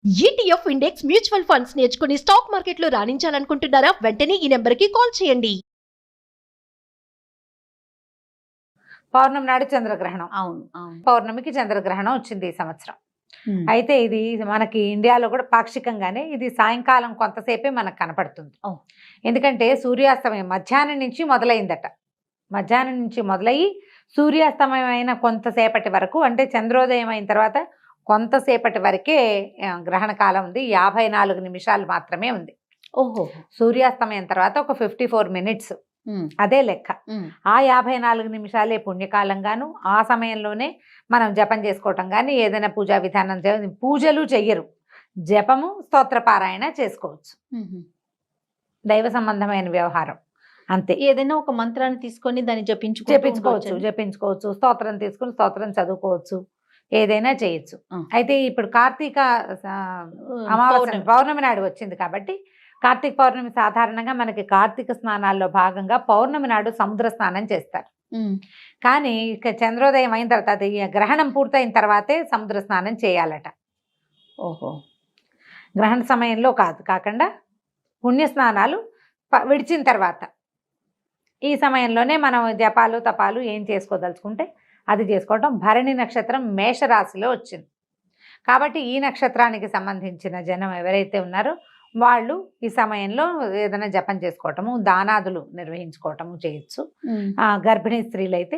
ETF index mutual funds నేర్చుకుని stock మార్కెట్లో రాణించాలనుకుంటున్నారా? వెంటనే ఈ నెంబర్కి కాల్ చేయండి. పౌర్ణమి నాడు చంద్రగ్రహణం. అవును అవును పౌర్ణమికి చంద్రగ్రహణం వచ్చింది ఈ సంవత్సరం. అయితే ఇది మనకి ఇండియాలో కూడా పాక్షికంగానే ఇది సాయంకాలం కొంతసేపే మనకు కనపడుతుంది. ఎందుకంటే సూర్యాస్తమయం మధ్యాహ్నం నుంచి మొదలైందట. మధ్యాహ్నం నుంచి మొదలయ్యి సూర్యాస్తమయం అయిన కొంతసేపటి వరకు, అంటే చంద్రోదయం అయిన తర్వాత కొంతసేపటి వరకే గ్రహణ కాలం ఉంది. 54 నిమిషాలు మాత్రమే ఉంది. ఓహో సూర్యాస్తమయం తర్వాత ఒక 54 మినిట్స్, అదే లెక్క. ఆ 54 నిమిషాలే పుణ్యకాలంగాను, ఆ సమయంలోనే మనం జపం చేసుకోవటం కానీ ఏదైనా పూజా విధానం పూజలు చెయ్యరు, జపము స్తోత్రపారాయణ చేసుకోవచ్చు. దైవ సంబంధమైన వ్యవహారం అంతే. ఏదైనా ఒక మంత్రాన్ని తీసుకొని దాన్ని జపించుకోవచ్చు, స్తోత్రం తీసుకుని స్తోత్రం చదువుకోవచ్చు, ఏదైనా చేయొచ్చు. అయితే ఇప్పుడు కార్తీక అమావాస్య పౌర్ణమి నాడు వచ్చింది కాబట్టి కార్తీక పౌర్ణమి సాధారణంగా మనకి కార్తీక స్నానాల్లో భాగంగా పౌర్ణమి నాడు సముద్ర స్నానం చేస్తారు. కానీ ఇక చంద్రోదయం అయిన తర్వాత, అది గ్రహణం పూర్తయిన తర్వాతే సముద్ర స్నానం చేయాలట. ఓహో గ్రహణ సమయంలో కాకుండా పుణ్యస్నానాలు విడిచిన తర్వాత, ఈ సమయంలోనే మనం జపాలు తపాలు ఏం చేసుకోదలుచుకుంటే అది చేసుకోవటం. భరణి నక్షత్రం మేషరాశిలో వచ్చింది కాబట్టి ఈ నక్షత్రానికి సంబంధించిన జనం ఎవరైతే ఉన్నారో వాళ్ళు ఈ సమయంలో ఏదైనా జపం చేసుకోవటము, దానాదులు నిర్వహించుకోవటము చేయొచ్చు. గర్భిణీ స్త్రీలు అయితే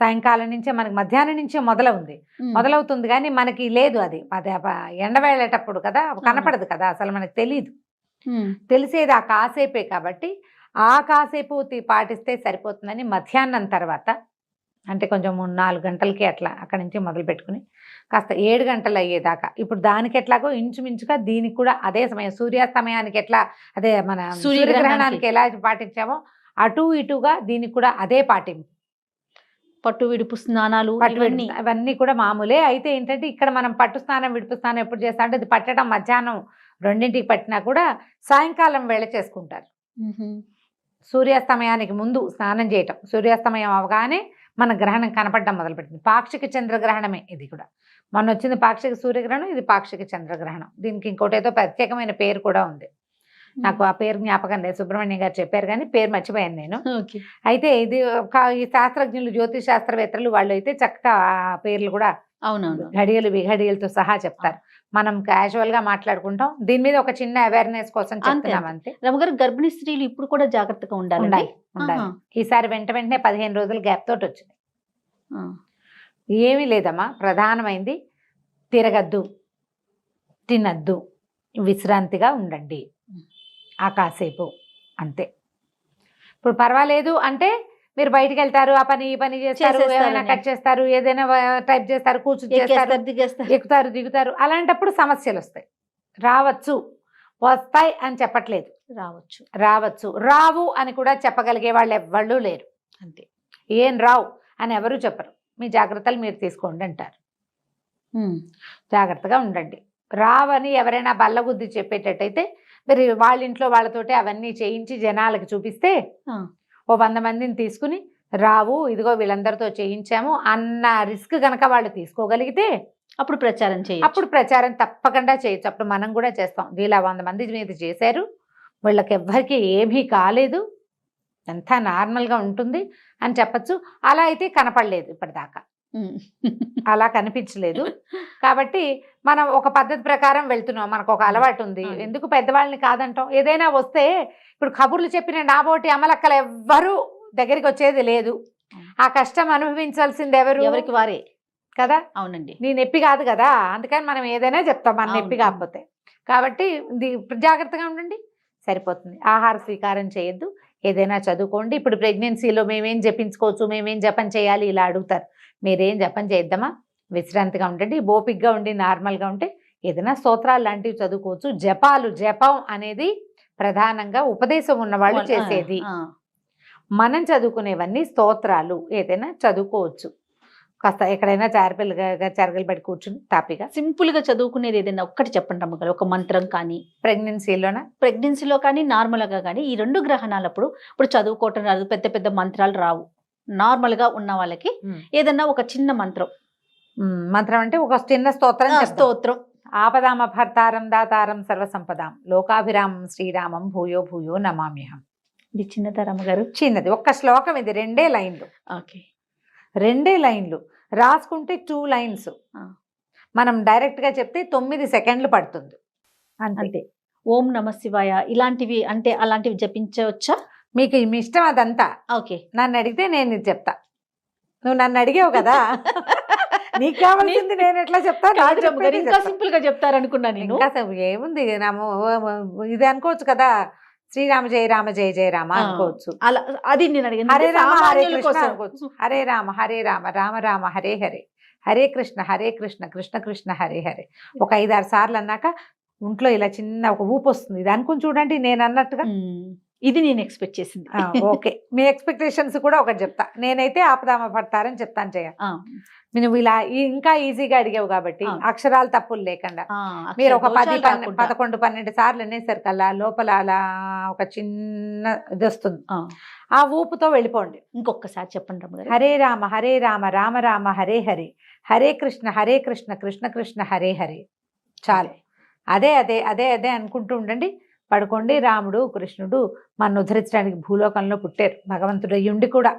సాయంకాలం నుంచే, మనకి మధ్యాహ్నం నుంచే మొదలవుతుంది కానీ మనకి లేదు, అది ఎండ వెళ్ళేటప్పుడు కదా, కనపడదు కదా, అసలు మనకు తెలియదు. తెలిసేది ఆ కాసేపే కాబట్టి ఆ కాసేపు పాటిస్తే సరిపోతుందని మధ్యాహ్నం తర్వాత, అంటే కొంచెం 3-4 గంటలకి అట్లా అక్కడి నుంచి మొదలు పెట్టుకుని కాస్త 7 గంటలు అయ్యేదాకా, ఇప్పుడు దానికి ఎట్లాగో ఇంచుమించుగా దీనికి కూడా అదే సమయం, సూర్యాస్తమయానికి ఎట్లా అదే మన సూర్యగ్రహణానికి ఎలా పాటించామో అటు ఇటుగా దీనికి కూడా అదే పాటింపు. పట్టు విడుపు స్నానాలు అవన్నీ కూడా మామూలే. అయితే ఏంటంటే ఇక్కడ మనం పట్టు స్నానం విడుపు స్నానం ఎప్పుడు చేస్తా అంటే, అది పట్టడం మధ్యాహ్నం 2ంటికి పట్టినా కూడా సాయంకాలం వేళ చేసుకుంటారు. సూర్యాస్తమయానికి ముందు స్నానం చేయటం, సూర్యాస్తమయం అవగానే మన గ్రహణం కనపడడం మొదలుపెట్టింది. పాక్షిక చంద్రగ్రహణమే ఇది కూడా. మొన్న వచ్చింది పాక్షిక సూర్యగ్రహణం, ఇది పాక్షిక చంద్రగ్రహణం. దీనికి ఇంకోటి ఏదో ప్రత్యేకమైన పేరు కూడా ఉంది, నాకు ఆ పేరు జ్ఞాపకం లేదు, సుబ్రహ్మణ్యం గారు చెప్పారు కానీ పేరు మర్చిపోయాను నేను. అయితే ఇది ఈ శాస్త్రజ్ఞులు, జ్యోతిష్ శాస్త్రవేత్తలు వాళ్ళు అయితే చక్కగా ఆ పేర్లు కూడా అవునవును ఘడియలు విఘడియలతో సహా చెప్తారు. మనం క్యాజువల్ గా మాట్లాడుకుంటాం, దీని మీద ఒక చిన్న అవేర్నెస్ కోసం చెప్తున్నాం అంతే. రమగారు, గర్భిణీ స్త్రీలు ఇప్పుడు కూడా జాగ్రత్తగా ఉండాలి. ఈసారి వెంటనే 15 రోజుల గ్యాప్ తోటి వచ్చింది. ఏమీ లేదమ్మా, ప్రధానమైంది తిరగద్దు, తినద్దు, విశ్రాంతిగా ఉండండి ఆ కాసేపు అంతే. ఇప్పుడు పర్వాలేదు అంటే మీరు బయటికి వెళ్తారు, ఆ పని ఈ పని చేస్తారు, ఏమైనా కట్ చేస్తారు, ఏదైనా టైప్ చేస్తారు, కూర్చుని ఎక్కుతారు దిగుతారు, అలాంటప్పుడు సమస్యలు వస్తాయి. వస్తాయి అని చెప్పట్లేదు, రావచ్చు రావు అని కూడా చెప్పగలిగే వాళ్ళు ఎవ్వళ్ళు లేరు అంతే. ఏం రావు అని ఎవరు చెప్పరు, మీ జాగ్రత్తలు మీరు తీసుకోండి అంటారు. జాగ్రత్తగా ఉండండి. రావని ఎవరైనా బల్లగుద్ది చెప్పేటట్టయితే మీరు వాళ్ళ ఇంట్లో వాళ్ళతోటి అవన్నీ చేయించి జనాలకు చూపిస్తే, ఓ 100 మందిని తీసుకుని రావు, ఇదిగో వీళ్ళందరితో చేయించాము అన్న రిస్క్ కనుక వాళ్ళు తీసుకోగలిగితే అప్పుడు ప్రచారం తప్పకుండా చేయొచ్చు. అప్పుడు మనం కూడా చేస్తాం, వీళ్ళ 100 మంది మీద చేశారు, వీళ్ళకి ఎవ్వరికి ఏమీ కాలేదు, అంతా నార్మల్గా ఉంటుంది అని చెప్పచ్చు. అలా అయితే కనపడలేదు ఇప్పటిదాకా, అలా కనిపించలేదు. కాబట్టి మనం ఒక పద్ధతి ప్రకారం వెళ్తున్నాం, మనకు ఒక అలవాటు ఉంది. ఎందుకు పెద్దవాళ్ళని కాదంటాం? ఏదైనా వస్తే ఇప్పుడు కబుర్లు చెప్పిన నాబోటి అమలక్కలు ఎవ్వరూ దగ్గరికి వచ్చేది లేదు. ఆ కష్టం అనుభవించాల్సింది ఎవరికి వారే కదా. అవునండి, నీ నొప్పి కాదు కదా, అందుకని మనం ఏదైనా చెప్తాం మన నొప్పి కాకపోతే. కాబట్టి జాగ్రత్తగా ఉండండి, సరిపోతుంది. ఆహార స్వీకారం చేయొద్దు, ఏదైనా చదువుకోండి. ఇప్పుడు ప్రెగ్నెన్సీలో మేమేం జపించుకోవచ్చు, మేమేం జపం చేయాలి ఇలా అడుగుతారు. మీరేం జపం చేద్దామా, విశ్రాంతిగా ఉండండి, ఓపికగా ఉండి నార్మల్గా ఉంటే ఏదైనా స్తోత్రాలు లాంటివి చదువుకోవచ్చు. జపం అనేది ప్రధానంగా ఉపదేశం ఉన్నవాళ్ళు చేసేది. మనం చదువుకునేవన్నీ స్తోత్రాలు, ఏదైనా చదువుకోవచ్చు. కాస్త ఎక్కడైనా చెరగలు పెట్టి కూర్చుని తాపిగా సింపుల్ గా చదువుకునేది ఏదైనా ఒక్కటి చెప్పండి అమ్మగారు, ఒక మంత్రం కానీ. ప్రెగ్నెన్సీలో కానీ నార్మల్ గా కానీ, ఈ 2 గ్రహణాలప్పుడు ఇప్పుడు చదువుకోవటం రాదు, పెద్ద పెద్ద మంత్రాలు రావు, నార్మల్ గా ఉన్న వాళ్ళకి ఏదన్నా ఒక చిన్న మంత్రం అంటే ఒక చిన్న స్తోత్రం ఆపదామ భర్తారం దాతారం సర్వసంపదాం లోకాభిరామం శ్రీరామం భూయో భూయో నమామ్యహం. ఇది చిన్నదా రమ్మగారు? చిన్నది, ఒక్క శ్లోకం, ఇది 2 లైన్లు. ఓకే. 2 లైన్లు రాసుకుంటే 2 లైన్స్. మనం డైరెక్ట్ గా చెప్తే 9 సెకండ్లు పడుతుంది అంతే. ఓం నమ శివాయ ఇలాంటివి అంటే అలాంటివి జపించవచ్చా? మీకు మీ ఇష్టం అదంతా. ఓకే. నన్ను అడిగితే నేను ఇది చెప్తా. నువ్వు నన్ను అడిగావు కదా, నీకు కావాల్సింది నేను ఎట్లా చెప్తాను? కాదు రమ్మగారు, ఇంకా సింపుల్ గా చెప్తారనుకున్నా నేను. ఇంకా ఏముంది, ఇది అనుకోవచ్చు కదా, శ్రీరామ జయ రామ జయ జయ రామ అనుకోవచ్చు. అలా అది నేను అడిగాను. హరే రామ హరే సామాన్యుల కృష్ణ కోసం. అనుకోవచ్చు. హరే రామ రామ రామ హరే హరే, హరే కృష్ణ కృష్ణ కృష్ణ హరే హరే. ఒక 5-6 సార్లు అన్నాక ఒంట్లో ఇలా చిన్న ఒక ఊపు వస్తుంది. ఇది అనుకుని చూడండి నేను అన్నట్టుగా. ఇది నేను ఎక్స్పెక్ట్ చేసింది. ఓకే, మీ ఎక్స్పెక్టేషన్స్ కూడా ఒకటి చెప్తా. నేనైతే ఆపదామ పడతారని చెప్తాను చేయ. నువ్వు ఇలా ఇంకా ఈజీగా అడిగావు కాబట్టి అక్షరాలు తప్పులు లేకుండా మీరు ఒక 10, 11, 12 సార్లు అనేసరికల్లా లోపల అలా ఒక చిన్న ఇది వస్తుంది. ఆ ఊపుతో వెళ్ళిపోండి. ఇంకొకసారి చెప్పండి రమ్మగారు. హరే రామ రామ రామ హరే హరే, హరే కృష్ణ కృష్ణ కృష్ణ హరే హరే. చాలు. అదే అదే అదే అదే అనుకుంటూ ఉండండి. పడుకోండి. రాముడు కృష్ణుడు మన ఉద్ధరించడానికి భూలోకంలో పుట్టారు. భగవంతుడు అయ్యుండి కూడా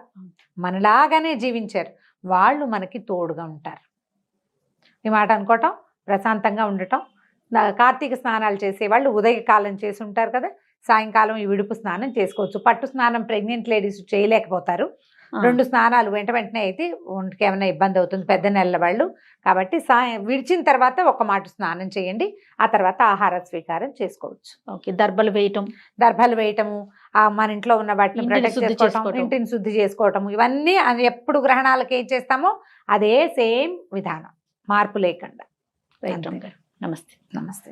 మనలాగానే జీవించారు. వాళ్ళు మనకి తోడుగా ఉంటారు. ఈ మాట అనుకోవటం, ప్రశాంతంగా ఉండటం. కార్తీక స్నానాలు చేసేవాళ్ళు ఉదయకాలం చేసి ఉంటారు కదా, సాయంకాలం ఈ విడుపు స్నానం చేసుకోవచ్చు. పట్టు స్నానం ప్రెగ్నెంట్ లేడీస్ చేయలేకపోతారు. 2 స్నానాలు వెంటనే అయితే ఒంటికి ఏమైనా ఇబ్బంది అవుతుంది, పెద్ద నెలల వాళ్ళు. కాబట్టి విడిచిన తర్వాత ఒక మాట స్నానం చేయండి. ఆ తర్వాత ఆహార స్వీకారం చేసుకోవచ్చు. ఓకే. దర్భలు వేయటము, మన ఇంట్లో ఉన్న వాటిని ప్రొటెక్ట్ చేసుకోవటం, ఇంటిని శుద్ధి చేసుకోవటం, ఇవన్నీ ఎప్పుడు గ్రహణాలకు ఏం చేస్తామో అదే సేమ్ విధానం, మార్పు లేకుండా. నమస్తే. నమస్తే.